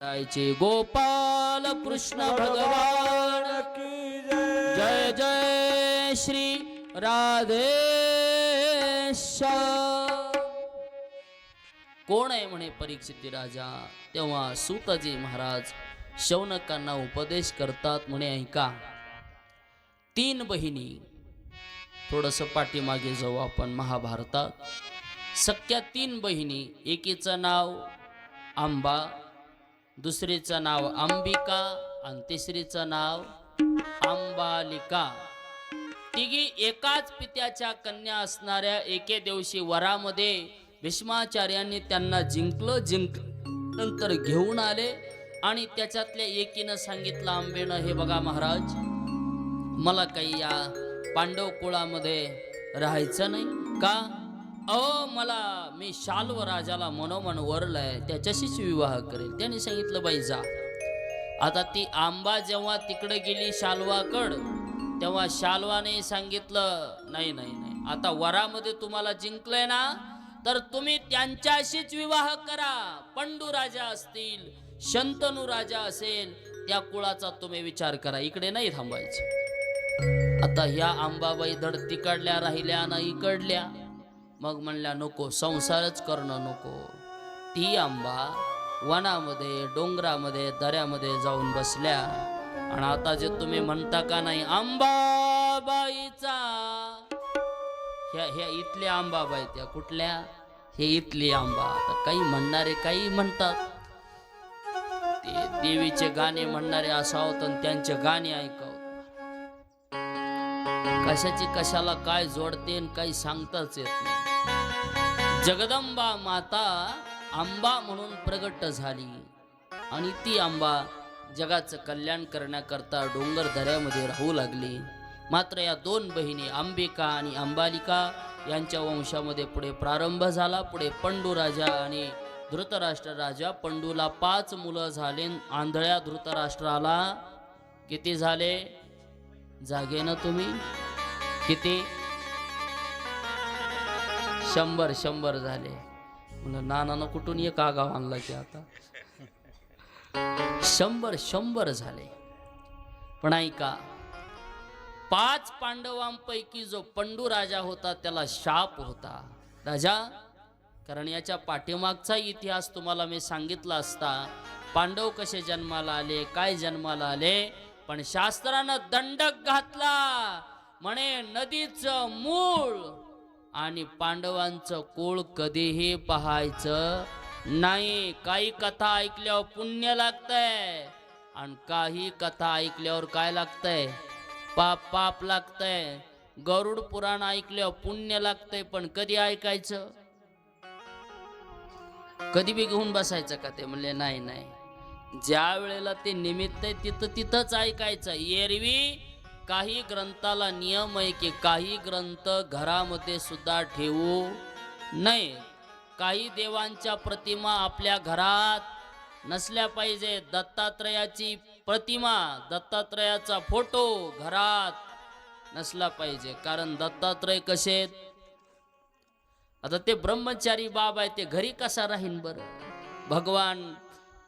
गायचे गोपाल कृष्ण भगवान की जय जय श्री राधेश. कोण आहे म्हणे परीक्षित राजा. तेव्हा सूतजी महाराज शौनकांना उपदेश करतात म्हणे ऐका. 3 बहिणी. थोडस पाठीमागे जाऊ आपण महाभारतात. सख्या 3 बहिणी. एकीचं नाव आंबा, दुसरीचं नाव अंबिका आणि तिसरीचं नाव अंबालिका. तिघी एकाच पित्याच्या कन्या असणाऱ्या. एके दिवशी वरामध्ये भीष्माचार्यांनी त्यांना नंतर घेऊन आले आणि त्याच्यातल्या एकीनं सांगितलं आंबेनं, हे बघा महाराज, मला काही या पांडव कुळामध्ये राहायचं नाही का. मला मी शाल्व राजाला मनोमन वरलंय, त्याच्याशीच विवाह करेल. त्याने सांगितलं बाई जा. आता ती आंबा जेव्हा तिकडे गेली शाल्वाकड, तेव्हा शाल्वाने सांगितलं नाही नाही नाही, आता वरामध्ये तुम्हाला जिंकलंय ना, तर तुम्ही त्यांच्याशीच विवाह करा. पंडू राजा असतील, शंतनू राजा असेल, त्या कुळाचा तुम्ही विचार करा, इकडे नाही थांबायचं. आता ह्या आंबाबाई धड तिकडल्या राहिल्या ना इकडल्या. मग म्हणल्या नको, संसारच करणं नको. ती आंबा वनामध्ये, डोंगरामध्ये, दऱ्यामध्ये जाऊन बसल्या. आणि आता जे तुम्ही म्हणता का नाही आंबाबाईचा, ह्या इथल्या आंबाबाई, त्या कुठल्या, हे इथली आंबा. आता काही म्हणणारे काही म्हणतात, ते देवीचे गाणे म्हणणारे असावत आणि त्यांचे गाणे ऐकावत. कशाची कशाला काय जोडते काही सांगताच येत नाही. जगदंबा माता आंबा म्हणून प्रगट झाली आणि ती आंबा जगाचं कल्याण करण्याकरता डोंगर दऱ्यामध्ये राहू लागली. मात्र या 2 बहिणी अंबिका आणि अंबालिका यांच्या वंशामध्ये पुढे प्रारंभ झाला. पुढे पंडू राजा आणि धृतराष्ट्र राजा. पंडूला 5 मुलं झाले. आंधळ्या धृतराष्ट्राला किती झाले, जागे ना तुम्ही, किती, 100 झाले. म्हणून नानानं कुठून एक आगाव आणला की आता 100 झाले. पण ऐका, 5 पांडवांपैकी जो पंडू राजा होता त्याला शाप होता राजा. कारण याच्या पाठीमागचा इतिहास तुम्हाला मी सांगितला असता, पांडव कसे जन्माला आले, काय जन्माला आले. पण शास्त्रानं दंडक घातला म्हणे नदीचं मूळ आणि पांडवांचं कुळ कधीही पाहायचं नाही. काही कथा ऐकल्यावर पुण्य लागतंय आणि काही कथा ऐकल्यावर काय लागतंय, पाप लागतंय. गरुड पुराण ऐकल्यावर पुण्य लागतंय, पण कधी ऐकायचं, कधी बी घेऊन बसायचं का ते. म्हणले नाही नाही, ज्या वेळेला ते निमित्त आहे तिथंच ऐकायचं. एरवी काही ग्रंथाला नियम आहे की काही ग्रंथ घरामध्ये सुद्धा ठेवू नये. काही देवांच्या प्रतिमा आपल्या घरात नसल्या पाहिजे. दत्तात्रयाची प्रतिमा, दत्तात्रयाचा फोटो घरात नसला पाहिजे. कारण दत्तात्रय कसे, आता ते ब्रह्मचारी बाबा आहे, ते घरी कसा राहीन बरं. भगवान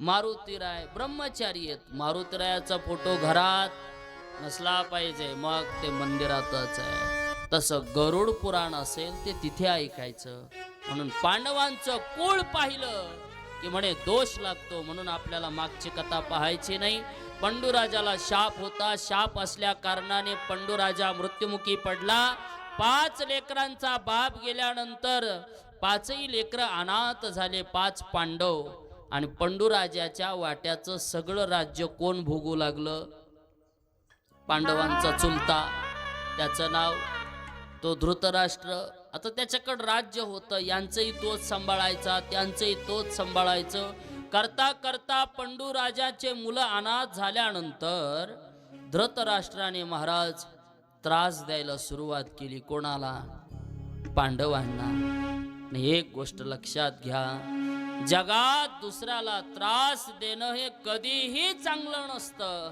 मारुतीराय ब्रह्मचारी आहेत, मारुतीरायाचा फोटो घरात नसला पाहिजे, मग ते मंदिरातच आहे. तसं गरुड पुराण असेल ते तिथे ऐकायचं. म्हणून पांडवांचं कुळ पाहिलं की म्हणे दोष लागतो. म्हणून आपल्याला मागची कथा पाहायची नाही. पंडूराजाला शाप होता. शाप असल्या कारणाने पंडूराजा मृत्युमुखी पडला. 5 लेकरांचा बाप गेल्यानंतर 5ही लेकरं अनाथ झाले. 5 पांडव. आणि पंडूराजाच्या वाट्याचं सगळं राज्य कोण भोगू लागलं, पांडवांचा चुलता, त्याचं नाव तो धृतराष्ट्र. आता त्याच्याकडं राज्य होतं, यांचंही तोच सांभाळायचा, त्यांचंही तोच सांभाळायचं. करता करता पंडू राजाचे मुलं अनाथ झाल्यानंतर धृतराष्ट्राने महाराज त्रास द्यायला सुरुवात केली. कोणाला, पांडवांना. एक गोष्ट लक्षात घ्या, जगात दुसऱ्याला त्रास देणं हे कधीही चांगलं नसतं.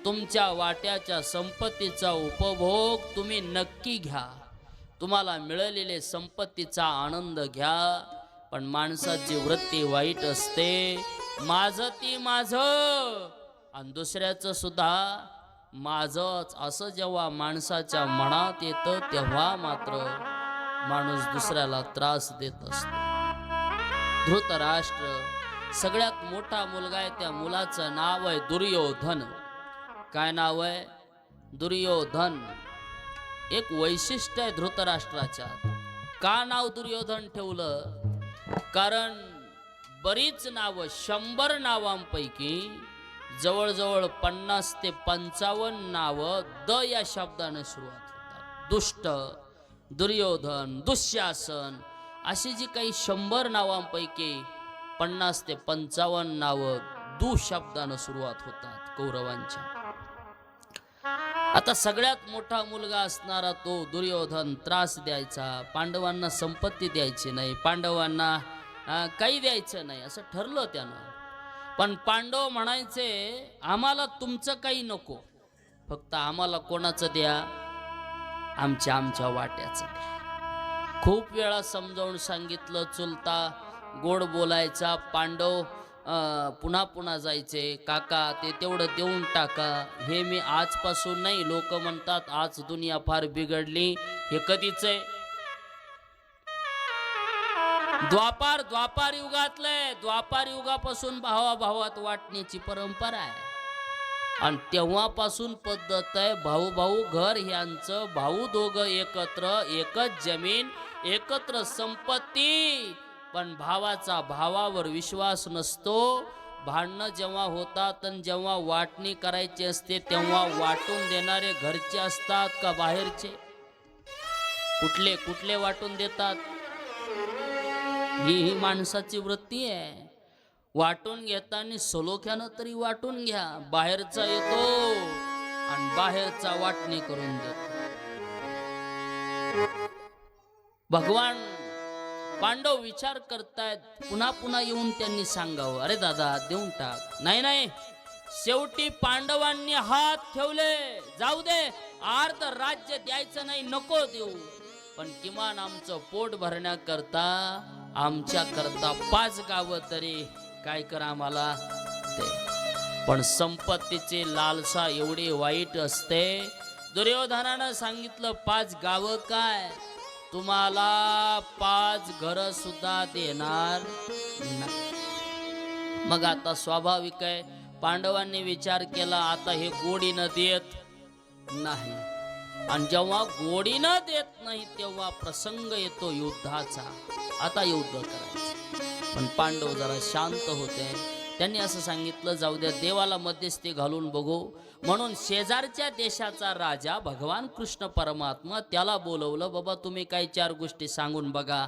तुमच्या वाट्याच्या संपत्तीचा उपभोग तुम्ही नक्की घ्या, तुम्हाला मिळालेले संपत्तीचा आनंद घ्या. पण माणसाची वृत्ती वाईट असते. माझं ती माझं आणि दुसऱ्याचं सुद्धा माझंच असं जेव्हा माणसाच्या मनात येतं तेव्हा मात्र माणूस दुसऱ्याला त्रास देत असतो. धृतराष्ट्र सगळ्यात मोठा मुलगा आहे. त्या मुलाचं नाव आहे दुर्योधन. काय नाव आहे? दुर्योधन. एक वैशिष्ट्य आहे धृतराष्ट्राच्या. का नाव दुर्योधन ठेवलं? कारण बरीच नावं, 100 नावांपैकी जवळजवळ 50 ते 55 नावं द या शब्दाने सुरुवात होतात. दुष्ट, दुर्योधन, दुःशासन अशी जी काही 100 नावांपैकी 50 ते 55 नावं दु शब्दानं सुरुवात होतात कौरवांच्या. आता सगळ्यात मोठा मुलगा असणारा तो दुर्योधन त्रास द्यायचा, पांडवांना संपत्ती द्यायची नाही, पांडवांना काही द्यायचं नाही असं ठरलं त्यानं. पण पांडव म्हणायचे आम्हाला तुमचं काही नको, फक्त आम्हाला कोणाचं द्या? आमच्या आमच्या वाट्याचं द्या. खूप वेळा समजावून सांगितलं. चुलता गोड बोलायचा. पांडव पुन्हा पुन्हा जायचे, काका ते तेवढं देऊन टाका. हे मी आजपासून नाही, लोक म्हणतात आज दुनिया फार बिघडली. हे कधीच आहे? द्वापार युगातलंय. द्वापार युगापासून भावाभावात वाटण्याची परंपरा आहे आणि तेव्हापासून पद्धत आहे. भाऊ भाऊ घर ह्यांचं, भाऊ दोघं एकत्र, एकच जमीन, एकत्र संपत्ती. पण भावाचा भावावर विश्वास नसतो. भांडणं जेव्हा होतात आणि जेव्हा वाटणी करायची असते तेव्हा वाटून देणारे घरचे असतात का बाहेरचे? कुठले कुठले वाटून देतात? ही माणसाची वृत्ती आहे. वाटून घेताना सलोख्यानं तरी वाटून घ्या. बाहेरचा येतो आणि बाहेरचा वाटणी करून देतो. भगवान पांडव विचार करतायत. पुन्हा पुन्हा येऊन त्यांनी सांगावं, अरे दादा देऊन टाक. नाही नाही, शेवटी पांडवांनी हात ठेवले. जाऊ दे, अर्ध राज्य द्यायचं नाही, नको देऊ, पण किमान आमचं पोट भरण्याकरता आमच्या करता 5 गावं तरी काय करा आम्हाला ते. पण संपत्तीची लालसा एवढी वाईट असते. दुर्योधनानं सांगितलं 5 गावं काय, तुम्हाला 5 घरं सुद्धा देणार नाही. मग आता स्वाभाविक आहे, पांडवांनी विचार केला आता हे गोडीनं देत नाही. आणि जेव्हा गोडीनं देत नाही तेव्हा प्रसंग येतो युद्धाचा. आता युद्ध करायचं. पण पांडव जरा शांत होते. त्यांनी असं सांगितलं, जाऊ द्या, देवाला मध्यस्थी घालून बघू. म्हणून शेजारच्या देशाचा राजा भगवान कृष्ण परमात्मा त्याला बोलवलं. बाबा तुम्ही काही 4 गोष्टी सांगून बघा,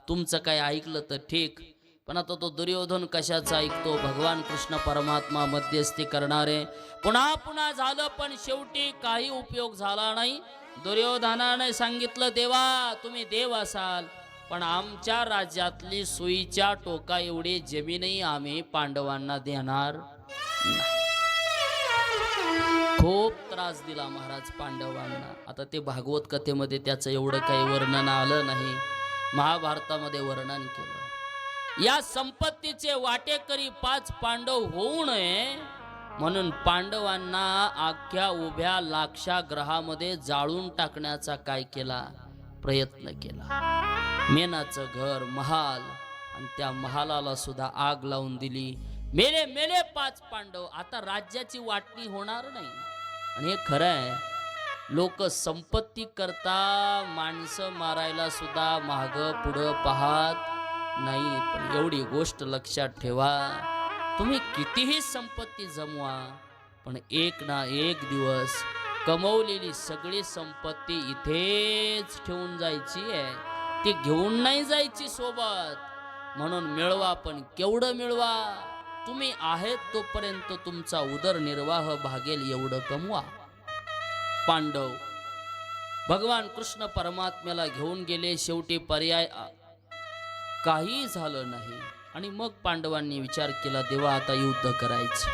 तुमचं काय ऐकलं तर ठीक. पण आता तो दुर्योधन कशाचा ऐकतो? भगवान कृष्ण परमात्मा मध्यस्थी करणारे. पुन्हा पुन्हा झालं पण शेवटी काही उपयोग झाला नाही. दुर्योधनाने सांगितलं, देवा तुम्ही देव असाल पण आमच्या राज्यातली सुईच्या टोका एवढी जमीनही आम्ही पांडवांना देणार नाही. खूप त्रास दिला महाराज पांडवांना. आता ते भागवत कथेमध्ये त्याचं एवढं काही वर्णन आलं नाही, महाभारतामध्ये वर्णन केलं. या संपत्तीचे वाटेकरी 5 पांडव होऊ नये म्हणून पांडवांना अख्ख्या उभ्या लाक्षागृहामध्ये जाळून टाकण्याचा काय केला? प्रयत्न केला. मेनाचं घर, महाल, आणि त्या महालाला सुद्धा आग लावून दिली. मेले मेले 5 पांडव. आता राज्याची वाटणी होणार नाही. आणि हे खरं आहे, लोक संपत्ती करता माणसं मारायला सुद्धा माग पुढं पाहत नाही. पण एवढी गोष्ट लक्षात ठेवा, तुम्ही कितीही संपत्ती जमवा पण एक ना एक दिवस कमवलेली सगळी संपत्ती इथेच ठेवून जायची आहे, ती घेऊन नाही जायची सोबत. म्हणून मिळवा, पण केवढं मिळवा? तुम्ही आहेत तोपर्यंत तुमचा उदरनिर्वाह भागेल एवढं कमवा. पांडव भगवान कृष्ण परमात्म्याला घेऊन गेले. शेवटी पर्याय काही झालं नाही. आणि मग पांडवांनी विचार केला, देवा आता युद्ध करायचं.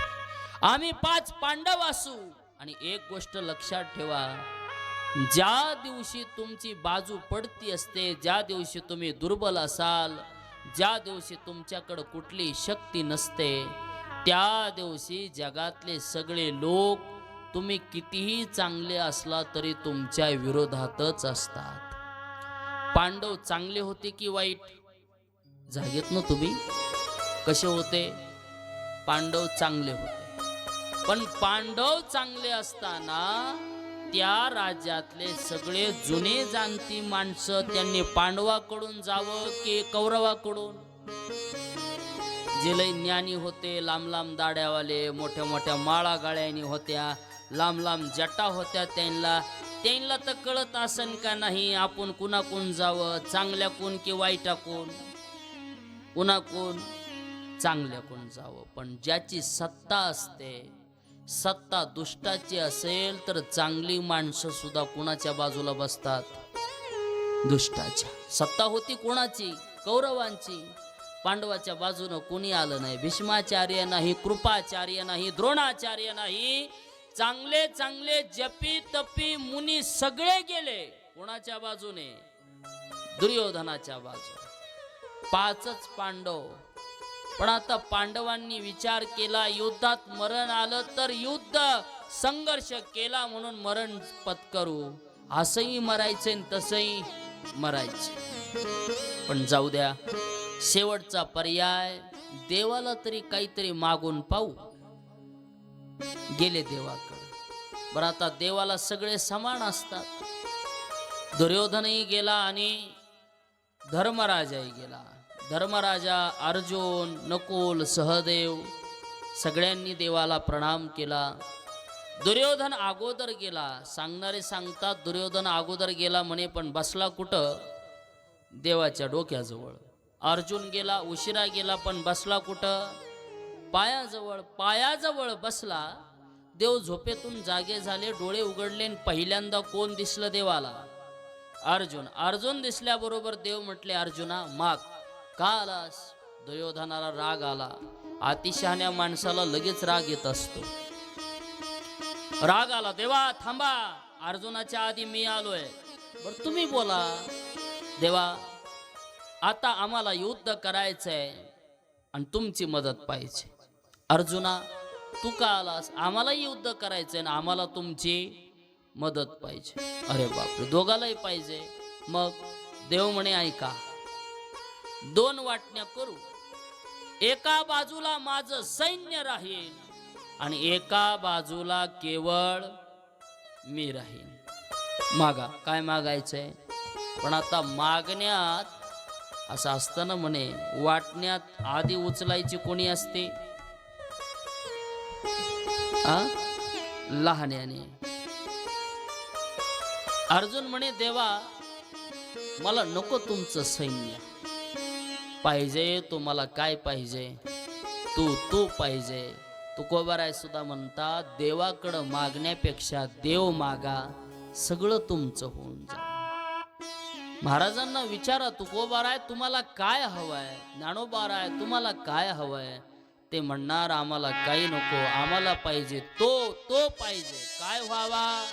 आम्ही 5 पांडव असू. आणि एक गोष्ट लक्षात ठेवा, ज्या दिवशी तुमची बाजू पडती असते, ज्या दिवशी तुम्ही दुर्बल असाल, ज्या दिवशी तुमच्याकडे कुठली शक्ती नसते, त्या दिवशी जगातले सगळे लोक तुम्ही कितीही चांगले असला तरी तुमच्या विरोधातच असतात. पांडव चांगले होते की वाईट? जागेत ना तुम्ही कसे होते? पांडव चांगले होते. पण पांडव चांगले असताना त्या राज्यातले सगळे जुने जाणती माणसं त्यांनी पांडवाकडून जावं की कौरवाकडून? जे लय ज्ञानी होते, लांब लांब दाड्यावाले, मोठ्या मोठ्या माळा गाळ्यानी होत्या, लांब लांब जटा होत्या, त्यांना तर कळत असन का नाही आपण कुणाकून जावं, चांगल्या कोण की वाईटा कोण? कुणाकून? चांगल्या कोण जावं. पण ज्याची सत्ता असते, सत्ता दुष्टाची असेल तर चांगली माणसं सुद्धा कुणाच्या बाजूला बसतात? दुष्टाच्या. सत्ता होती कोणाची? कौरवांची. पांडवाच्या बाजूनं कोणी आलं नाही. भीष्माचार्य नाही, कृपाचार्य नाही, द्रोणाचार्य नाही. चांगले चांगले जपी तपी मुनी सगळे गेले. कोणाच्या बाजूने? दुर्योधनाच्या बाजूने. 5च पांडव. पण आता पांडवांनी विचार केला, युद्धात मरण आलं तर युद्ध संघर्ष केला म्हणून मरण पत्करू. असंही मरायचे तसंही मरायचे. पण जाऊ द्या, शेवटचा पर्याय देवाला तरी काहीतरी मागून पाहू. गेले देवाकडे. बरं, आता देवाला सगळे समान असतात. दुर्योधनही गेला आणि धर्मराजाही गेला. धर्मराजा, अर्जुन, नकुल, सहदेव सगळ्यांनी देवाला प्रणाम केला. दुर्योधन अगोदर गेला. सांगणारे सांगतात दुर्योधन अगोदर गेला म्हणे, पण बसला कुठं? देवाच्या डोक्याजवळ. अर्जुन गेला, उशिरा गेला, पण बसला कुठं? पायाजवळ. पायाजवळ बसला. देव झोपेतून जागे झाले, डोळे उघडले, पहिल्यांदा कोण दिसलं देवाला? अर्जुन. अर्जुन दिसल्याबरोबर देव म्हटले, अर्जुना माग. का आलास? दुर्योधनाला राग आला. अतिशहाण्या माणसाला लगेच राग येत असतो. राग आला. देवा थांबा, अर्जुनाच्या आधी मी आलोय. बरं तुम्ही बोला. देवा आता आम्हाला युद्ध करायचंय आणि तुमची मदत पाहिजे. अर्जुना तू का आलास? आम्हाला युद्ध करायचंय ना आम्हाला तुमची मदत पाहिजे. अरे बापरे, दोघालाही पाहिजे. मग देव म्हणे ऐका, 2 वाटण्या करू. एका बाजूला माझं सैन्य राहील आणि एका बाजूला केवळ मी राहील. मागा. काय मागायचंय? पण आता मागण्यात असं असताना म्हणे, वाटण्यात आधी उचलायची कोणी असते? लहान्याने. अर्जुन म्हणे, देवा मला नको तुमचं सैन्य. पाहिजे तुम्हाला काय पाहिजे? तू पाहिजे. तुकोबाराय सुद्धा म्हणतात, देवाकडं मागण्यापेक्षा देव मागा, सगळं तुमचं होऊन जा. महाराजांना विचारा, तुकोबाराय तुम्हाला काय हवंय? ज्ञानोबाराय तुम्हाला काय हवंय? ते म्हणणार, आम्हाला काही नको, आम्हाला पाहिजे तो पाहिजे. काय व्हावा?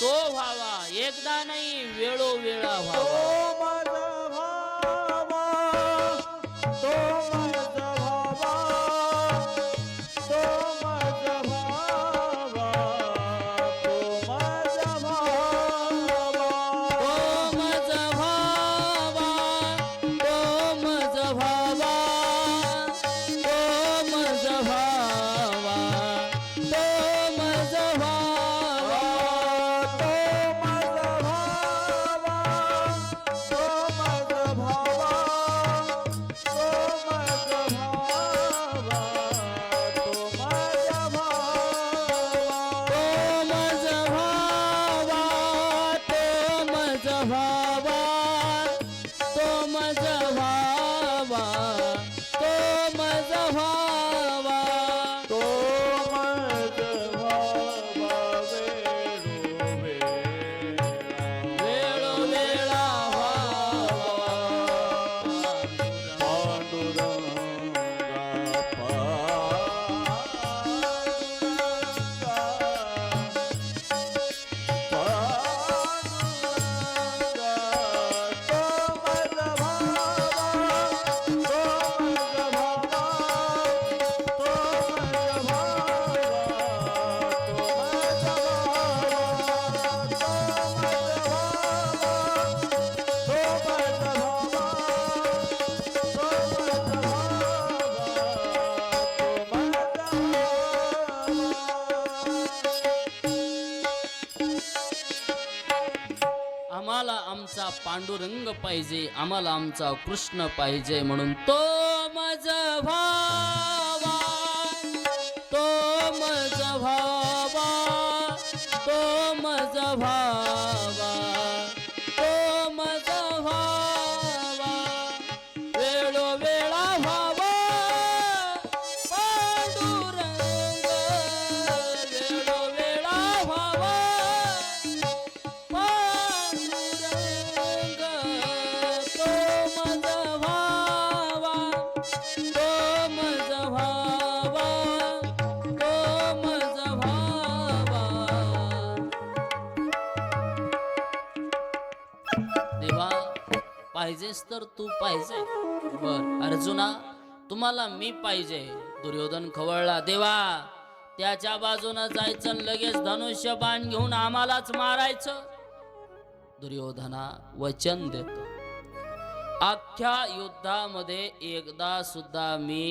तो व्हावा. एकदा नाही, वेळोवेळा व्हावा. पांडुरंग पाहिजे, आम्हाला आमचा कृष्ण पाहिजे. म्हणून तो माझा भावा, तो माझा भावा, तो माझा भावा, तो माझा भावा, वेळोवेळा भावा पांडुरंग, वेळोवेळा भावा पांडुरंग, तो माझा भावा, तो माझा भावा, तो माझा भावा. देवा पाहिजेस तर तू पाहिजे. बर अर्जुना, तुम्हाला मी पाहिजे. दुर्योधन खवळला, देवा त्याच्या बाजूनं जायचं आणि लगेच धनुष्य बाण घेऊन आम्हालाच मारायचं. दुर्योधना वचन देतो, अख्ख्या युद्धामध्ये एकदा सुद्धा मी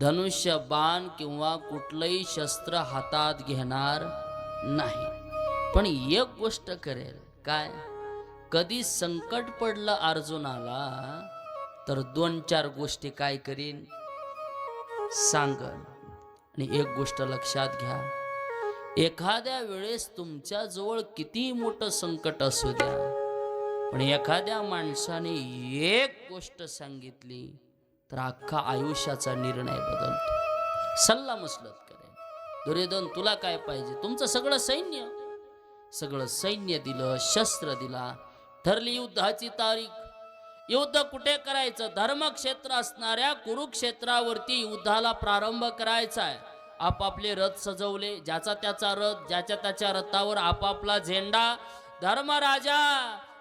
धनुष्य बाण किंवा कुठलंही शस्त्र हातात घेणार नाही. पण एक गोष्ट करेल. काय? कधी संकट पडलं अर्जुनाला तर 2-4 गोष्टी काय करीन सांगन. आणि एक गोष्ट लक्षात घ्या, एखाद्या वेळेस तुमच्या जवळ किती मोठं संकट असू द्या, पण एखाद्या माणसाने एक गोष्ट सांगितली तर अख्खा आयुष्याचा निर्णय बदलतो. सल्ला मसलत करेन. दुर्योधन तुला काय पाहिजे? तुमचं सगळं सैन्य दिलं, शस्त्र दिला, ठरली युद्धाची तारीख. युद्ध कुठे करायचं? धर्मक्षेत्र असणाऱ्या कुरुक्षेत्रावरती युद्धाला प्रारंभ करायचा आहे. आपापले रथ सजवले, ज्याचा त्याचा रथ, ज्याच्या त्याच्या रथावर आपापला झेंडा. धर्मराजा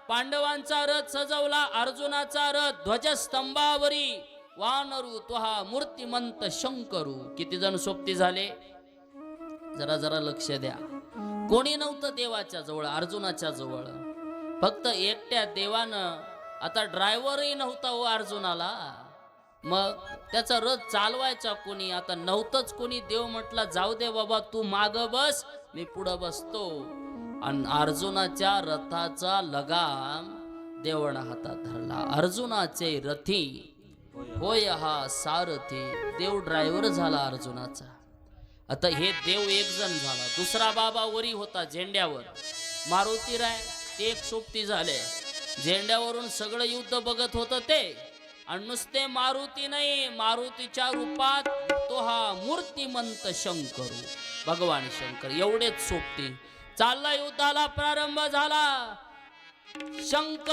पांडवांचा रथ सजवला, अर्जुनाचा रथ ध्वजस्तंभावरी वानरू त्वहा मूर्तिमंत शंकरू. किती जण सोबती झाले? जरा लक्ष द्या. कोणी नव्हतं देवाच्या जवळ, अर्जुनाच्या जवळ. फक्त एकट्या देवानं. आता ड्रायव्हरही नव्हता हो अर्जुनाला, मग त्याचा रथ चालवायचा कोणी? आता नव्हतंच कोणी. देव म्हटला जाऊ दे बाबा, तू माग बस, मी पुढं बसतो. आणि अर्जुनाच्या रथाचा लगाम देवानं हातात धरला. अर्जुनाचे रथी होय हा सारथी. देव ड्रायव्हर झाला अर्जुनाचा. आता हे देव एक जण झाला, दुसरा बाबा वरी होता झेंड्यावर, मारुती राय. ते एक सोबती झाले. झेंड्यावरून सगळं युद्ध बघत होतं ते. आणि नुसते मारुती नाही, मारुतीच्या रूपात तो हा मूर्तिमंत शंकरू, भगवान शंकर. एवढेच सोबती. चालला युद्धाला प्रारंभ झाला. शंख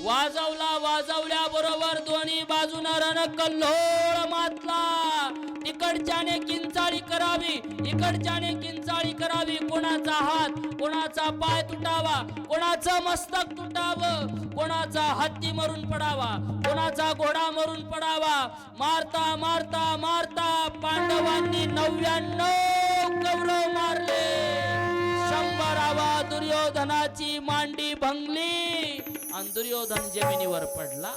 वाजवल्या बरोबर दोन्ही बाजूने रणकल्लोळ मातला. तिकडच्याने किंचाळी करावी, इकडच्याने किंचाळी करावी. कोणाचा हात, कोणाचा पाय तुटावा, कोणाचं मस्तक तुटावं, कोणाचा हत्ती मरून पडावा, कोणाचा घोडा मरून पडावा. मारता मारता मारता पांडवांनी 99 कौरव मारले. 100वा दुर्योधनाची मांडी भंगली आणि दुर्योधन जमिनीवर पडला.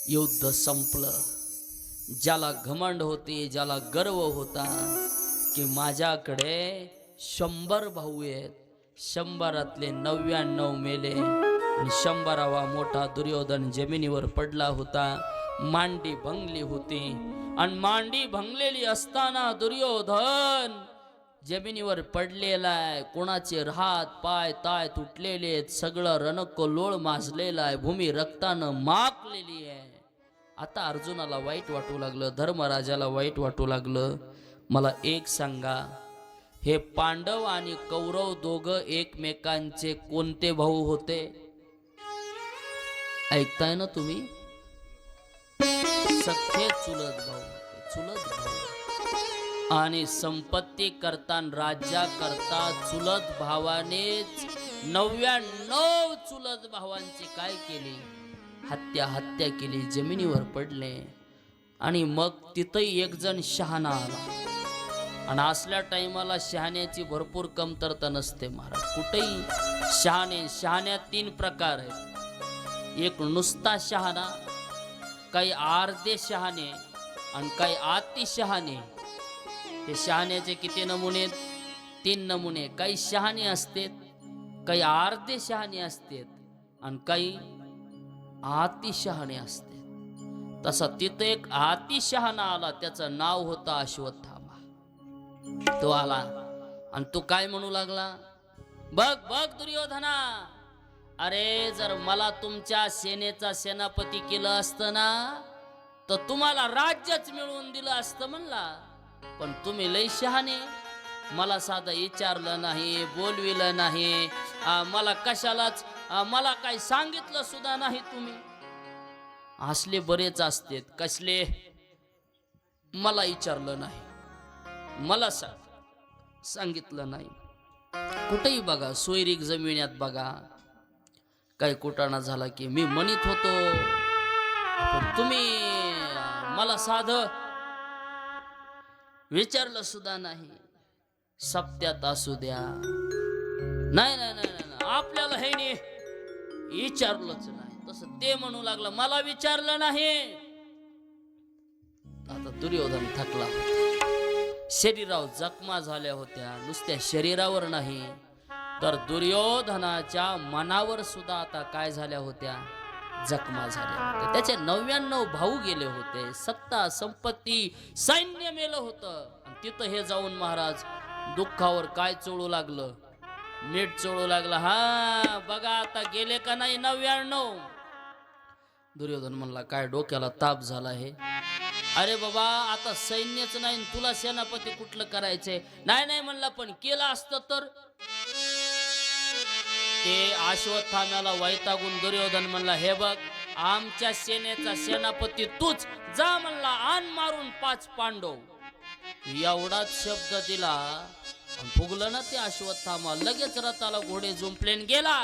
युद्ध संपलं. ज्याला घमंड होते, ज्याला गर्व होता की माझ्याकडे 100 भाऊ आहेत, 100रातले 99 मेले आणि 100वा मोठा दुर्योधन जमिनीवर पडला होता. मांडी भंगली होती. आणि मांडी भंगलेली असताना दुर्योधन जमिनीवर पडलेला आहे. कोणाचे हात पाय ताय तुटलेले आहेत. सगळं रणकल्लोळ माजलेलं आहे. भूमी रक्तानं माखलेली आहे. आता अर्जुनाला वाईट वाटू लागलं, धर्मराजाला वाईट वाटू लागलं. मला एक सांगा, हे पांडव आणि कौरव दोघं एकमेकांचे कोणते भाऊ होते? ऐकताय ना तुम्ही? सख्खे चुलत भाऊ होते. चुलत भाऊ. आणि संपत्ती करता, राज्या करता चुलत भावानेच 99 चुलत भावांची काय केली? हत्या केली. जमिनीवर पडले. आणि मग तिथंही एक जण शहाणा आला. आणि असल्या टाइमाला शहाण्याची भरपूर कमतरता नसते महाराज. कुठेही शहाण्यात 3 प्रकार आहेत. एक नुसता शहाणा, काही अर्धे शहाणे आणि काही अति शहाणे. हे शहाण्याचे किती नमुने? 3 नमुने. काही शहाणे असते काही अर्धे शहाणे असतात आणि काही अतिशहाणे असते. तसा तिथं एक अतिशहाणा आला, त्याचं नाव होतं अश्वत्थामा. तो आला आणि तो काय म्हणू लागला, बघ बघ दुर्योधना, अरे जर मला तुमच्या सेनेचा सेनापती केलं असतं ना तर तुम्हाला राज्यच मिळवून दिलं असतं म्हणला. पण तुम्ही लय शहाणे, मला साधं विचारलं नाही, बोलविलं नाही, मला कशालाच मला काही सांगितलं सुद्धा नाही तुम्ही. असले बरेच असते, कसले, मला विचारलं नाही, मला सांगितलं नाही. कुठेही बघा, सोयरीक जमिन्यात बघा, काही कुटाणा झाला की मी म्हणत होतो, पण तुम्ही मला साधं विचारलं सुद्धा नाही. सप्त्यात असू द्या, नाही नाही नाही नाही, आपल्याला हे नाही विचारलंच नाही. तसं ते म्हणू लागलं, मला विचारलं नाही. आता दुर्योधन थकला होता, शरीरावर जखमा झाल्या होत्या. नुसत्या शरीरावर नाही तर दुर्योधनाच्या मनावर सुद्धा आता काय झाल्या होत्या, जखमा झाल्या होत्या. त्याचे 99 भाऊ गेले होते, सत्ता संपत्ती सैन्य मेलं होतं. तिथं हे जाऊन महाराज दुःखावर काय चोळू लागलं, मीठ चोळू लागला. हा बघा आता गेले का नाही 99. दुर्योधन म्हणला, काय डोक्याला ताप झाला हे. अरे बाबा आता सैन्यच नाही, तुला सेनापती कुठलं करायचंय. नाही नाही म्हणला, पण केलं असतं तर. ते अश्वत्थाम्याला वैतागून दुर्योधन म्हणला, हे बघ आमच्या सेनेचा सेनापती तूच, जा म्हणला, आण मारून 5 पांडव. एवढाच शब्द दिला, फुगलं ना ते अश्वत्थामा. लगेच रथाला घोडे जुंपलेन गेला.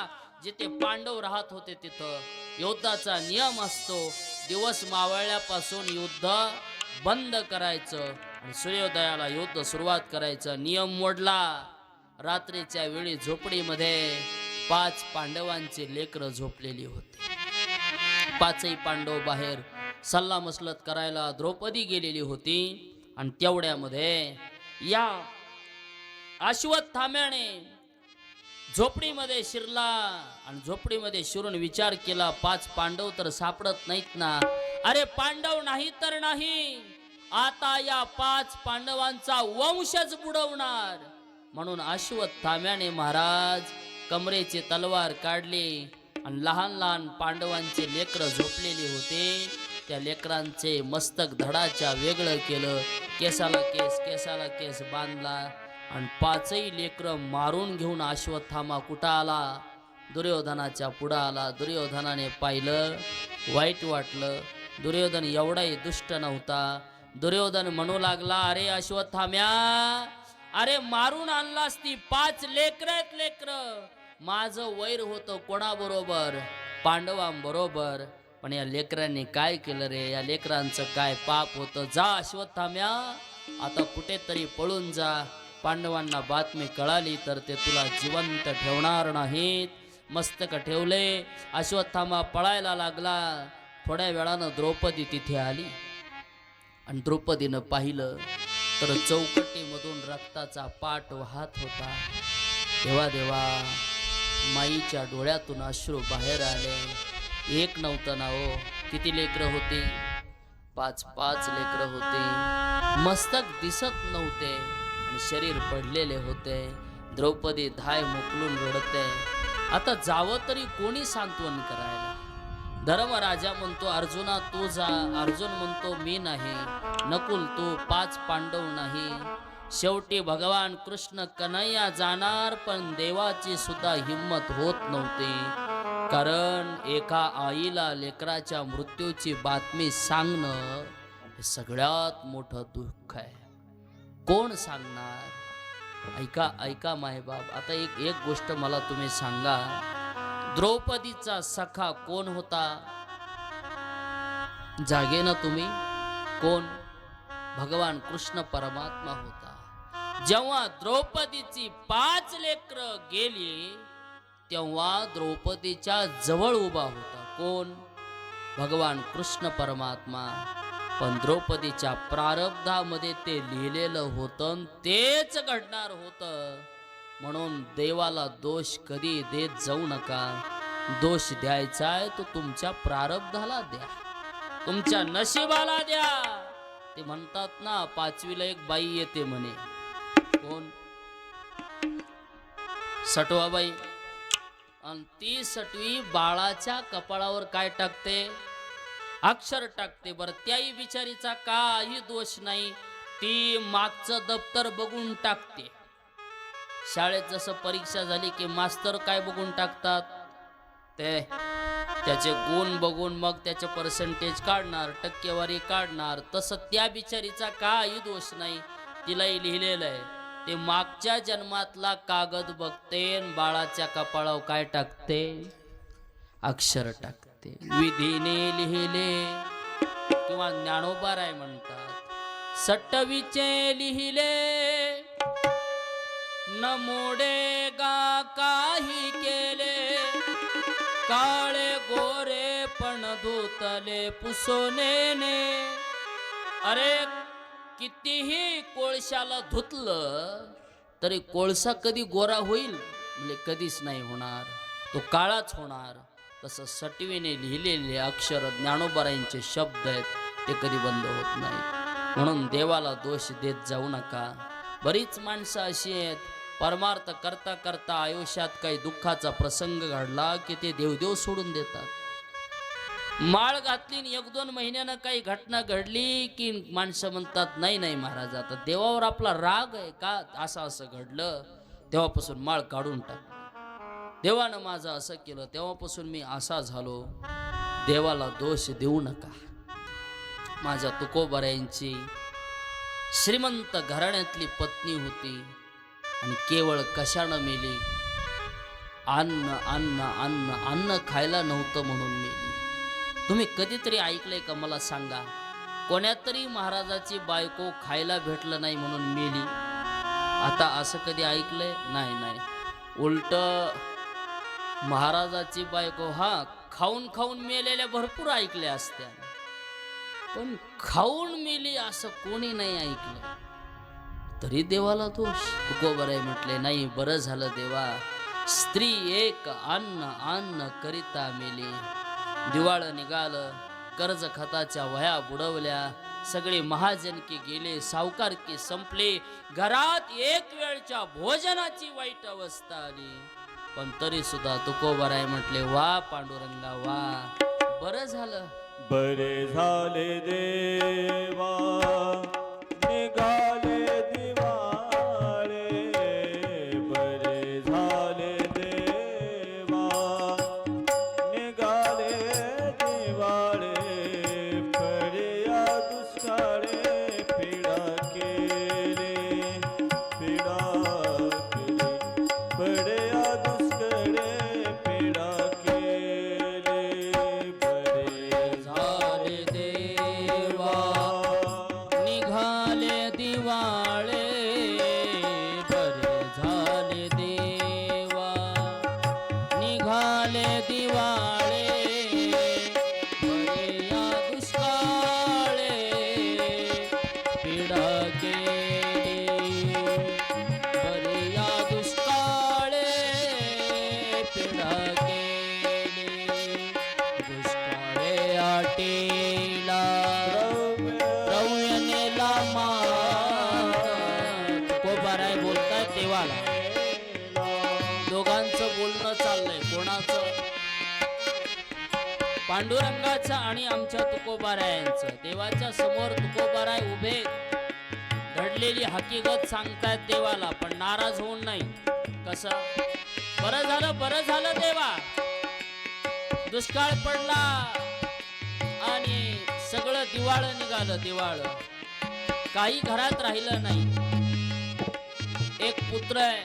जिथे पांडव राहत होते तिथं युद्धाचा नियम असतो, दिवस मावळल्यापासून युद्ध बंद करायचं आणि सूर्योदयाला युद्ध सुरुवात करायचं. नियम मोडला. रात्रीच्या वेळी झोपडीमध्ये 5 पांडवांचे लेकरं झोपलेली होते. 5ही पांडव बाहेर सल्ला मसलत करायला द्रौपदी गेलेली होती. आणि तेवढ्यामध्ये या अश्वत्थाम्याने झोपडीमध्ये शिरला आणि झोपडीमध्ये शिरून विचार केला, 5 पांडव तर सापडत नाहीत ना. अरे पांडव नाही तर नाही, आता या 5 पांडवांचा वंशच बुडवणार. म्हणून अश्वत्थाम्याने महाराज कमरेची तलवार काढली आणि लहान लहान पांडवांचे लेकरं झोपलेली होते, त्या लेकरांचे मस्तक धडाच्या वेगळं केलं, केसाला केस केसाला केस बांधला आणि 5ही लेकरं मारून घेऊन अश्वत्थामा कुठं आला, दुर्योधनाच्या पुढं आला. दुर्योधनाने पाहिलं, वाईट वाटलं. दुर्योधन एवढाही दुष्ट नव्हता. दुर्योधन म्हणू लागला, अरे अश्वत्थाम्या, अरे मारून आणलास ती 5 लेकरं आहेत लेकरं. माझं वैर होतं कोणाबरोबर, पांडवांबरोबर, पण या लेकरांनी काय केलं रे, या लेकरांचं काय पाप होतं. जा अश्वत्थाम्या, आता कुठेतरी पळून जा. पांडवांना बातमी कळाली तर ते तुला जिवंत ठेवणार नाहीत. मस्तक ठेवले, अश्वत्थामा पळायला लागला. थोड्या वेळानं द्रौपदी तिथे आली आणि द्रौपदीनं पाहिलं तर चौकटीमधून रक्ताचा पाट वाहत होता. देवा देवा, माईच्या डोळ्यातून अश्रू बाहेर आले. एक नव्हतं ना हो, किती लेकरं होती, 5 लेकरं होते. मस्तक दिसत नव्हते आणि शरीर पडलेले होते. द्रौपदी धाय मोकलून रडते. आता जावं तरी कोणी सांत्वन करायला. धर्मराजा म्हणतो, अर्जुना तू जा. अर्जुन म्हणतो, मी नाही. नकुल तू, 5 पांडव नाही. शेवटी भगवान कृष्ण कन्हैया जाणार, पण देवाची सुद्धा हिम्मत होत नव्हती. कारण एका आईला लेकराच्या मृत्यूची बातमी सांगणं हे सगळ्यात मोठं दुःख आहे. कोण सांगणार? ऐका ऐका मायबाप, आता एक गोष्ट मला तुम्ही सांगा, द्रौपदीचा सखा कोण होता? जागे ना तुम्ही? कोण? भगवान कृष्ण परमात्मा होता. जेव्हा द्रौपदीची 5 लेकरं गेली तेव्हा द्रौपदीच्या जवळ उभा होता कोण? भगवान कृष्ण परमात्मा. पण द्रौपदीच्या प्रारब्धामध्ये ते लिहिलेलं होतं, तेच घडणार होतं. म्हणून देवाला दोष कधी देत जाऊ नका. दोष द्यायचा आहे तो तुमच्या प्रारब्धाला द्या, तुमच्या नशिबाला द्या. ते म्हणतात ना, 5वीला एक बाई येते म्हणे. कोण? सटवाबाई. आणि ती सटवी बाळाच्या कपाळावर काय टाकते? अक्षर टाकते. बरं, त्याही बिचारीचा काही दोष नाही. ती मागचं दप्तर बघून टाकते. शाळेत जसं परीक्षा झाली की मास्तर काय बघून टाकतात? त्याचे गुण बघून मग त्याचे पर्सेंटेज काढणार, टक्केवारी काढणार. तसं त्या बिचारीचा काही दोष नाही. तिलाही लिहिलेलं आहे. ते मागच्या जन्मातला कागद बघते, बाळाच्या कपाळावर काय टाकते? अक्षर टाकते. विधीने लिहिले, किंवा ज्ञानोबा राय म्हणतात, सटवीचे लिहिले न मोडे गा काही केले, काळे गोरे पण धुतले पुसोनेने. अरे, कितीही कोळशाला धुतलं तरी कोळसा कधी गोरा होईल? म्हणजे कधीच नाही होणार, तो काळाच होणार. तसं सटवीने लिहिलेले अक्षर ज्ञानोबारायांचे शब्द आहेत, ते कधी बंद होत नाही. म्हणून देवाला दोष देत जाऊ नका. बरीच माणसं अशी आहेत, परमार्थ करता करता आयुष्यात काही दुःखाचा प्रसंग घडला की ते देवदेव सोडून देतात. माळ घातली 1-2 महिन्यानं काही घटना घडली की माणसं म्हणतात, नाही नाही महाराज, आता देवावर आपला राग आहे का, असं घडलं तेव्हापासून माळ काढून टाक. देवानं माझं असं केलं तेव्हापासून मी असा झालो. देवाला दोष देऊ नका. माझ्या तुकोबारायांची श्रीमंत घराण्यातली पत्नी होती आणि केवळ कशानं मेली? अन्न अन्न अन्न अन्न खायला नव्हतं म्हणून मेली. तुम्ही कधीतरी ऐकलंय का? मला सांगा, कोण्यातरी महाराजाची बायको खायला भेटलं नाही म्हणून मेली? आता असं कधी ऐकलंय? नाही नाही. उलट महाराजाची बायको खाऊन खाऊन मेलेल्या भरपूर ऐकल्या असत्या, पण खाऊन मेली असं कोणी नाही ऐकलं. तरी देवाला दोष. तुकोबाराय म्हटले, नाही, बरं झालं देवा, स्त्री एक अन्न अन्न करिता मेली. दिवाळ निघालं, कर्ज खताच्या वह्या बुडवल्या, सगळे महाजनकी गेले, सावकारकी संपले, घरात एक वेळच्या भोजनाची वाईट अवस्था आली. पण तरी सुद्धा तुकोबाराय म्हटले, वा पांडुरंगा वा, बरं झालं. बरे झाले देवा, निघाले दिवाळे. बरे झाले देवा, निघाले दिवाळे. पड्या दुष्काळे पीडा केली, पीडा केली. पड्या दुष्काळे पीडा केली. बरे झाले देवा, निघाले दिवाळे. बरे झाले देवा, निघाले दिवाळे. बरे या दुष्काळे पीडा केली. बरे या दुष्काळे पीडा केली. दुष्काळे आटेला द्रव्य नेला मान. तुकोबाराय बोलतायत देवाला. दोघांचं बोलणं चाललंय. कोणाचं? पांडुरंगाचं आणि आमच्या तुकोबारायांचं. देवाच्या समोर तुकोबाराय उभे घडलेली हकीकत सांगतायत देवाला, पण नाराज होऊन नाही. कसं? बरं झालं देवा, दुष्काळ पडला आणि सगळं दिवाळ निघालं. दिवाळ काही घरात राहिलं नाही. एक पुत्र आहे,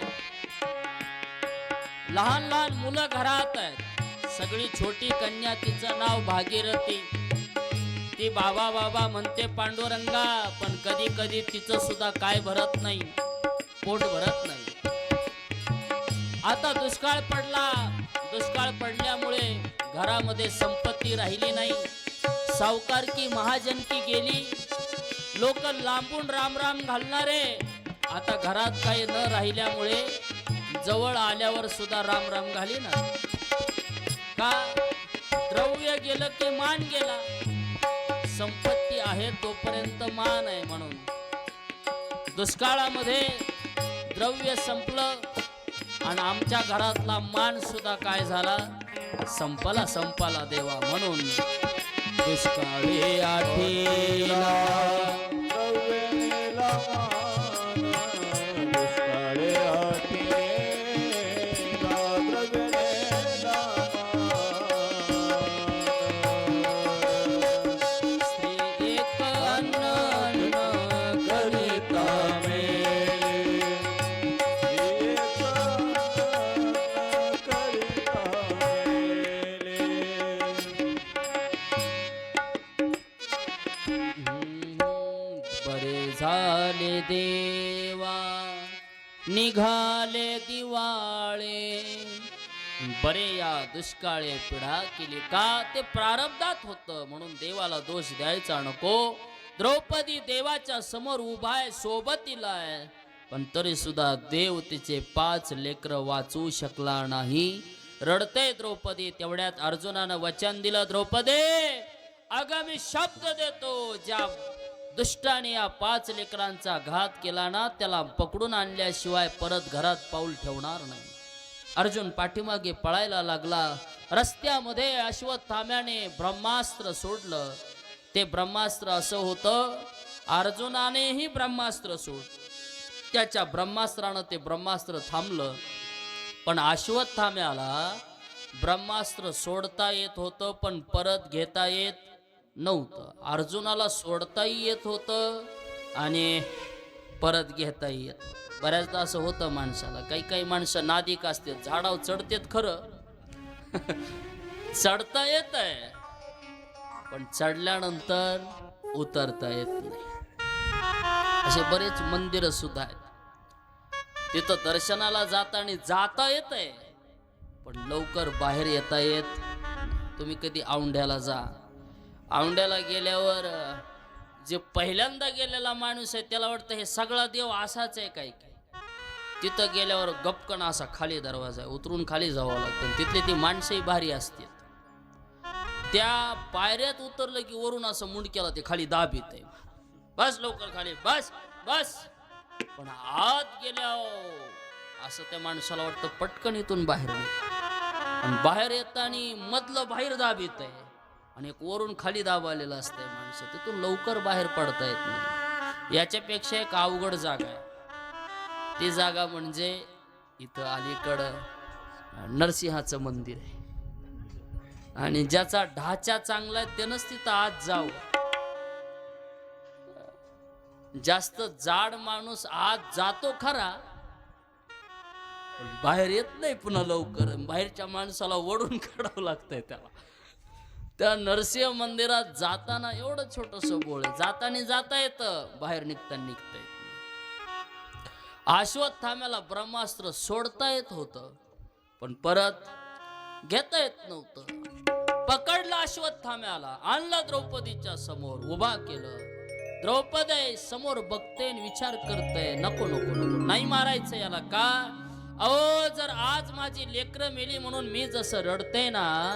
लहान लहान मुलं घरात आहेत. सगळी छोटी कन्या, तिचं नाव भागीरथी. ती बाबा बाबा म्हणते पांडुरंगा, पण कधी कधी तिचं सुद्धा काय भरत नाही, पोट भरत नाही. आता दुष्काळ पडला. दुष्काळ पडल्यामुळे घरामध्ये संपत्ती राहिली नाही. सावकारकी महाजनकी गेली. लोक लांबून राम राम घालणारे. आता घरात काही न राहिल्यामुळे जवळ आल्यावर सुद्धा राम राम घाली ना का? द्रव्य गेलं की मान गेला. संपत्ती आहे तोपर्यंत मान आहे. म्हणून दुष्काळामध्ये द्रव्य संपलं आणि आमच्या घरातला मान सुद्धा काय झाला? संपला देवा. म्हणून दुष्काळी आठीला द्रव्य नेला मान, दुष्काळी आठीला द्रव्य नेला मान. स्त्री एक अन्न करिता मेले, एक करिता मेले. बरे झाले देवा निघाले दिवाळे. बरे या दुष्काळे पिढा केली का? ते प्रारब्धात होतं. म्हणून देवाला दोष द्यायचा नको. द्रौपदी देवाच्या समोर उभा आहे, सोबतीला आहे, पण तरी सुद्धा देव तिचे 5 लेकर वाचू शकला नाही. रडते द्रौपदी. तेवढ्यात अर्जुनानं वचन दिलं, द्रौपदी अगं मी शब्द देतो, ज्या दुष्टाने या 5 लेकरांचा घात केला ना त्याला पकडून आणल्याशिवाय परत घरात पाऊल ठेवणार नाही. अर्जुन पाठीमागे पळायला लागला. रस्त्यामध्ये अश्वत्थाम्याने ब्रह्मास्त्र सोडलं. ते ब्रह्मास्त्र असं होतं, अर्जुनानेही ब्रह्मास्त्र सोड. त्याच्या ब्रह्मास्त्रानं ते ब्रह्मास्त्र थांबलं. पण अश्वत्थाम्याला ब्रह्मास्त्र सोडता येत होतं पण परत घेता येत नव्हतं. अर्जुनाला सोडताही येत होतं आणि परत घेताही येत. बऱ्याचदा असं होतं माणसाला. काही माणसं नादिक असतात, झाडावर चढतात खरं चढता येत आहे पण चढल्यानंतर उतरता येत नाही. असे बरेच मंदिर सुद्धा आहेत. तिथं दर्शनाला जाता येत आहे पण लवकर बाहेर येता येत. तुम्ही कधी औंढ्याला जा. औंढ्याला गेल्यावर जे पहिल्यांदा गेलेला माणूस आहे त्याला वाटतं हे सगळा देव असाच आहे काय. तिथं गेल्यावर गपकन असा खाली दरवाजा आहे, उतरून खाली जावं लागतं. तिथली ती माणसंही भारी असतात. त्या पायऱ्यात उतरलं की वरून असं मुंडक्याला ते खाली दाबीत आहे, बस लवकर खाली बस बस. पण आत गेल्यावर असं त्या माणसाला वाटतं पटकन इथून बाहेर आणि बाहेर येताना मधलं बाहेर दाबीत आहे आणि एक वरून खाली दाबालेलं असतंय माणसं. तिथून लवकर बाहेर पडता येत नाही. याच्यापेक्षा एक अवघड जागा आहे. ती जागा म्हणजे इथं अलीकडं नरसिंहाचं मंदिर आहे आणि ज्याचा ढाचा चांगला आहे त्यानंच तिथं आत जाऊ. जास्त जाड माणूस आत जातो खरा पण बाहेर येत नाही पुन्हा लवकर. बाहेरच्या माणसाला ओढून काढावं लागतंय त्याला. त्या नरसिंह मंदिरात जाताना एवढं छोटस बोळ आहे, जाता येतं, बाहेर निघता येत नाही. अश्वत्थाम्याला ब्रह्मास्त्र सोडता येत होतं पण परत घेता येत नव्हतं. पकडलं अश्वत्थाम्याला, आणलं द्रौपदीच्या समोर, उभा केलं. द्रौपदी समोर बघते विचार करते, नको नको नको नाही मारायचं याला. का? अहो जर आज माझी लेकरं मेली म्हणून मी जसं रडते ना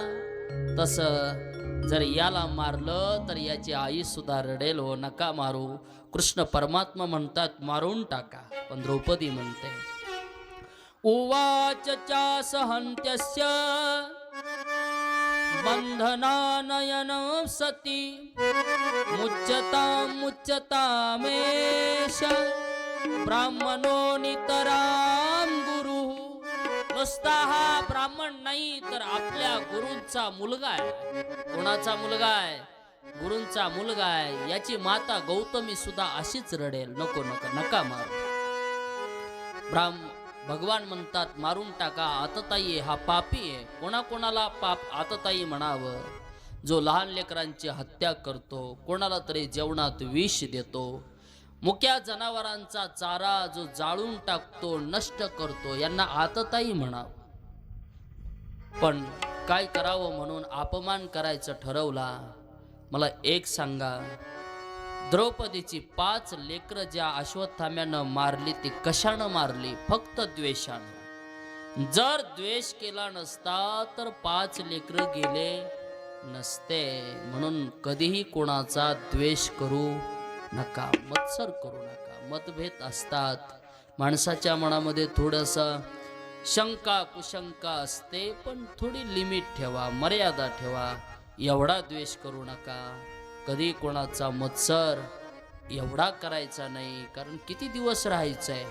तसं जर याला मारलं तर याची आई सुद्धा रडेल. हो नका मारू. कृष्ण परमात्मा म्हणतात मारून टाका. पण द्रौपदी म्हणते उवाच च सहन्त्यस्य बंधनानयन सती मुच्यतामेष ब्राह्मणो नितराम गुरु. नुसता हा ब्राह्मण नाही तर आपल्या गुरूंचा मुलगा आहे. कोणाचा मुलगा आहे? गुरूंचा मुलगा आहे. याची माता गौतमी सुद्धा अशीच रडेल. नको नको नका मारू. भगवान म्हणतात मारून टाका. आतताई हा पापी आहे. कोणाकोणाला पाप आतताई म्हणावं? जो लहान लेकरांची हत्या करतो, कोणाला तरी जेवणात विष देतो, मुक्या जनावरांचा चारा जो जाळून टाकतो, नष्ट करतो, यांना आतताई म्हणावं. पण काय करावं म्हणून अपमान करायचं ठरवला. मला एक सांगा, द्रौपदीची 5 लेकरं ज्या अश्वत्थाम्यानं मारली ती कशानं मारली? फक्त द्वेषानं. जर द्वेष केला नसता तर 5 लेकरं गेले नसते. म्हणून कधीही कोणाचा द्वेष करू नका, मत्सर करू नका. मतभेद असतात, माणसाच्या मनामध्ये थोडंसं शंका कुशंका असते, पण थोडी लिमिट ठेवा, मर्यादा ठेवा. एवढा द्वेष करू नका. कधी कोणाचा मत्सर एवढा करायचा नाही, कारण किती दिवस राहायचंय.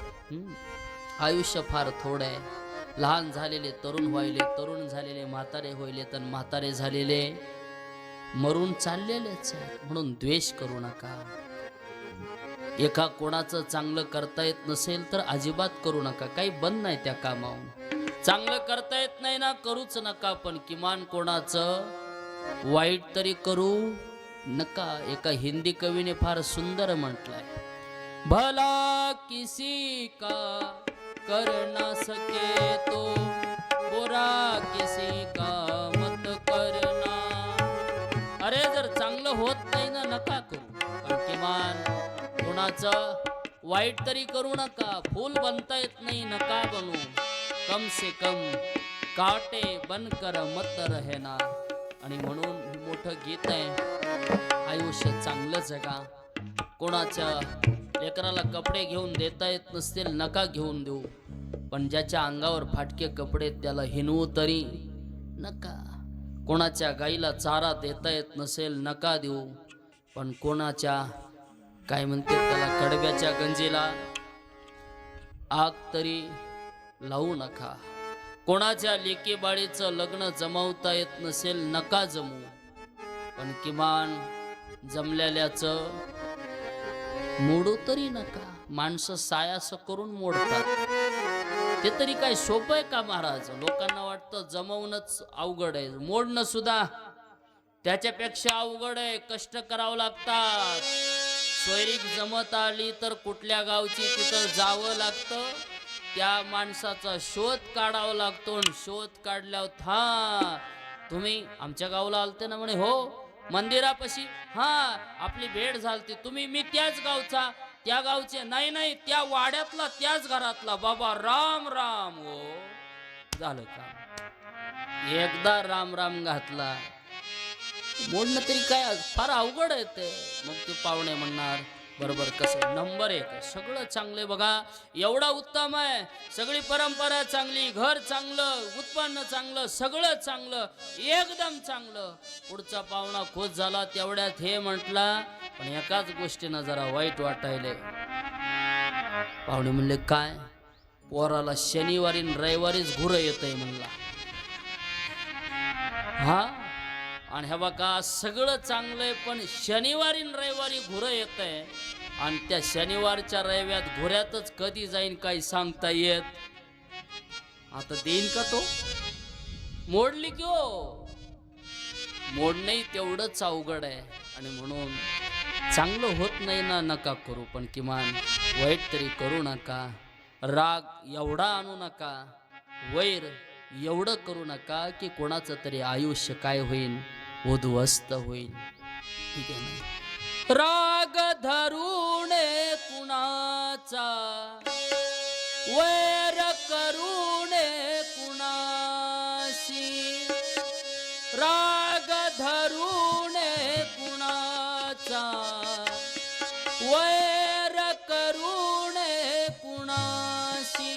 आयुष्य फार थोडं आहे. लहान झालेले तरुण व्हायले, तरुण झालेले म्हातारे व्हायले, तर म्हातारे झालेले मरून चाललेलेच आहे. म्हणून द्वेष करू नका. एका कोणाचं चांगलं करता येत नसेल तर अजिबात करू नका. काही बंद नाही त्या कामावून. चांगलं करता येत नाही ना, करूच नका. पण किमान कोणाचं वाईट तरी करू नका. एका हिंदी कवीने फार सुंदर म्हटलंय, भला किसी का कर ना सके तो बुरा किसी का मत करना. अरे जर चांगलं होत नाही ना, नका करू. पण किमान कोणाचं वाईट तरी करू नका. फूल बनता येत नाही, नका बनू. कम से कम काटे बनकर मत रहना. आणि म्हणून हे मोठं गीत आहे, आयुष्य चांगलं जगा. कोणाच्या लेकराला कपडे घेऊन देता येत नसतील, नका घेऊन देऊ. पण ज्याच्या अंगावर फाटके कपडे त्याला हिनवू तरी नका. कोणाच्या गाईला चारा देता येत नसेल, नका देऊ. पण कोणाच्या काय म्हणते त्याला कडब्याच्या गंजीला आग तरी लावू नका. कोणाच्या लेकी बाळीचं लग्न जमवता येत नसेल, नका जमू. पण किमान जमलेल्याचं मोडू तरी नका. माणसं सायास करून मोडतात, ते तरी काय सोपं आहे का महाराज? लोकांना वाटतं जमवणंच अवघड आहे, मोडणं सुद्धा त्याच्यापेक्षा अवघड आहे. कष्ट करावं लागतात. सोयरीक जमत आली तर कुठल्या गावची तिथं जावं लागतं, त्या माणसाचा शोध काढावा लागतो. शोध काढल्यावर हा तुम्ही आमच्या गावाला आलते ना म्हणे, हो मंदिरापाशी, हा आपली भेट झालती. तुम्ही मी त्याच गावचा, त्या गावचे नाही नाही, त्या वाड्यातला, त्याच घरातला. बाबा राम राम. हो झालं का? एकदा राम राम घातला, मोडणं तरी काय फार अवघड आहे ते. मग ते पाहुणे म्हणणार, बरोबर कसं नंबर 1 आहे, सगळं चांगलं बघा, एवढा उत्तम आहे, सगळी परंपरा चांगली, घर चांगलं, उत्पन्न चांगलं, सगळं चांगलं, एकदम चांगलं. पुढचा पाहुणा खुश झाला तेवढ्यात हे म्हटला, पण एकाच गोष्टीनं जरा वाईट वाटायले. पाहुणे म्हणले, काय? पोराला शनिवारी रविवारीच घुरं येतंय म्हणला. हा, आणि हे बघा सगळं चांगलंय, पण शनिवारी रविवारी घुरं येतंय. आणि त्या शनिवारच्या रविवार घोऱ्यातच कधी जाईन काही सांगता येत. आता देईन का तो? मोडली की हो, मोडणे तेवढंच अवघड आहे. आणि म्हणून चांगलं होत नाही ना, नका करू. पण किमान वाईट तरी करू नका. राग एवढा आणू नका, वैर एवढं करू नका की कोणाचं तरी आयुष्य काय होईल, उद्ध्वस्त होईल. ठीक आहे ना? राग धरून कुणाचा, वैर करून कुणाशी, राग धरून कुणाचा, वैर करून कुणाशी.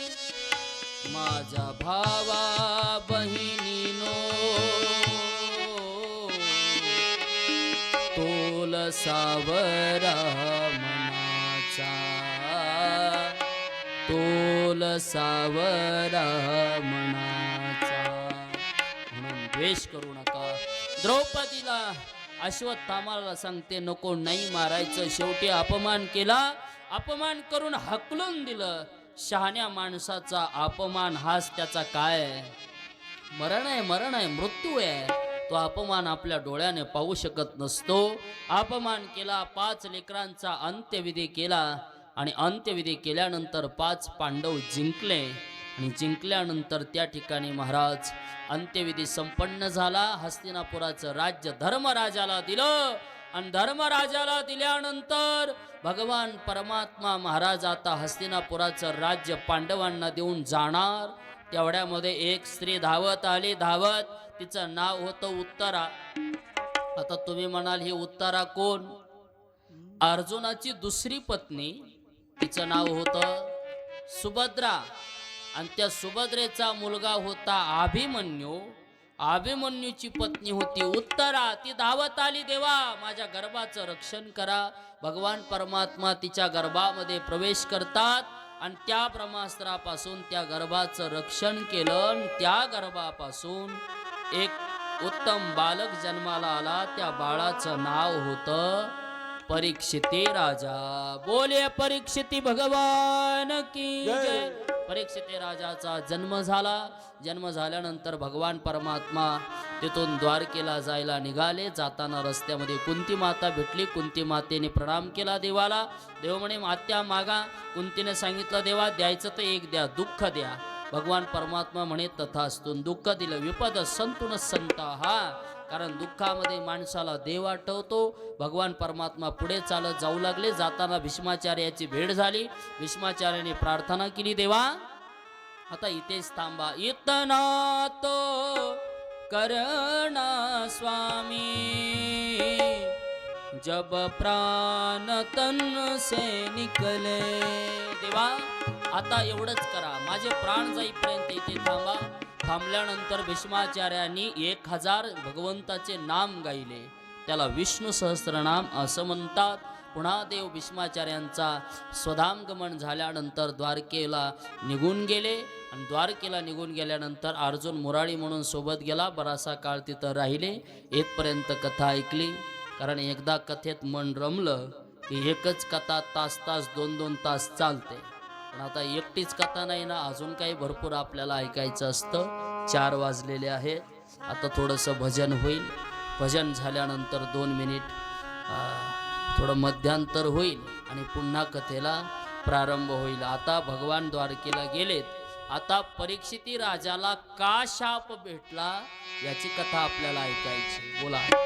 माझ्या भावा बहिणीनो, तोल सावरा मनाचा, तोल सावरा मनाचा. म्हणून द्वेष करू नका. द्रौपदीला अश्वत्थामाला सांगते, नको नाही मारायचं. शेवटी अपमान केला, अपमान करून हकलून दिलं. शहाण्या माणसाचा अपमान हाच त्याचा काय? मरण आहे, मरण आहे, मृत्यू आहे. तो अपमान आपल्या डोळ्याने पाहू शकत नसतो. अपमान केला, 5 लेकरांचा अंत्यविधी केला. आणि अंत्यविधी केल्यानंतर 5 पांडव जिंकले. आणि जिंकल्यानंतर त्या ठिकाणी महाराज अंत्यविधी संपन्न झाला. हस्तिनापुराचं राज्य धर्मराजाला दिलं. आणि धर्मराजाला दिल्यानंतर भगवान परमात्मा महाराज आता हस्तिनापुराचं राज्य पांडवांना देऊन जाणार. तेवढ्यामध्ये एक स्त्री धावत आली. धावत तिचं नाव होतं उत्तरा. आता तुम्ही म्हणाल ही उत्तरा कोण? अर्जुनाची दुसरी पत्नी. तिचं नाव होतं सुभद्रा. आणि त्या सुभद्रेचा मुलगा होता अभिमन्यू. अभिमन्यूची पत्नी होती उत्तरा. ती धावत आली, देवा माझ्या गर्भाचं रक्षण करा. भगवान परमात्मा तिच्या गर्भामध्ये प्रवेश करतात आणि त्या ब्रह्मास्त्रापासून त्या गर्भाचं रक्षण केलं. आणि त्या गर्भापासून एक उत्तम बालक जन्माला आला. त्या बाळाचं नाव होतं परीक्षिती राजा. बोले परीक्षिती भगवान की जय. परीक्षिती राजाचा जन्म झाला. जन्म झाल्यानंतर भगवान परमात्मा तिथून द्वारकेला जायला निघाले. जाताना रस्त्यामध्ये कुंती माता भेटली. कुंती मातेने प्रणाम केला देवाला. देव म्हणे मात्या मागा. कुंतीने सांगितलं देवा द्यायचं तर एक द्या, दुःख द्या. भगवान परमात्मा म्हणे तथास्तु. दुःख दिलं. विपद संतुन संता हा. कारण दुःखामध्ये माणसाला देव आठवतो. भगवान परमात्मा पुढे चालत जाऊ लागले. जाताना भीष्माचार्याची भेट झाली. भीष्माचार्याने प्रार्थना केली, देवा आता इथेच थांबा. इतना तो करना स्वामी जब प्राण तन से निकले. देवा आता एवढंच करा, माझे प्राण जाईपर्यंत इथे थांबा. थांबल्यानंतर भीष्माचार्यांनी 1000 भगवंताचे नाम गायले. त्याला विष्णू सहस्त्रनाम असं म्हणतात. पुन्हा देव भीष्माचार्यांचा स्वधामगमन झाल्यानंतर द्वारकेला निघून गेले. आणि द्वारकेला निघून गेल्यानंतर अर्जुन मुरारी म्हणून सोबत गेला. बराचसा काळ तिथं राहिले. येथपर्यंत कथा ऐकली. कारण एकदा कथेत मन रमलं की एकच कथा तास तास 2-2 तास चालते. पण आता एकटीच कथा नाही ना, अजून काही भरपूर आपल्याला ऐकायचं असतं. 4 वाजलेले आहेत. आता थोडंसं भजन होईल. भजन झाल्यानंतर 2 मिनिट थोडं मध्यांतर होईल आणि पुन्हा कथेला प्रारंभ होईल. आता भगवान द्वारकेला गेलेत. आता परीक्षिती राजाला का शाप भेटला याची कथा आपल्याला ऐकायची. बोला.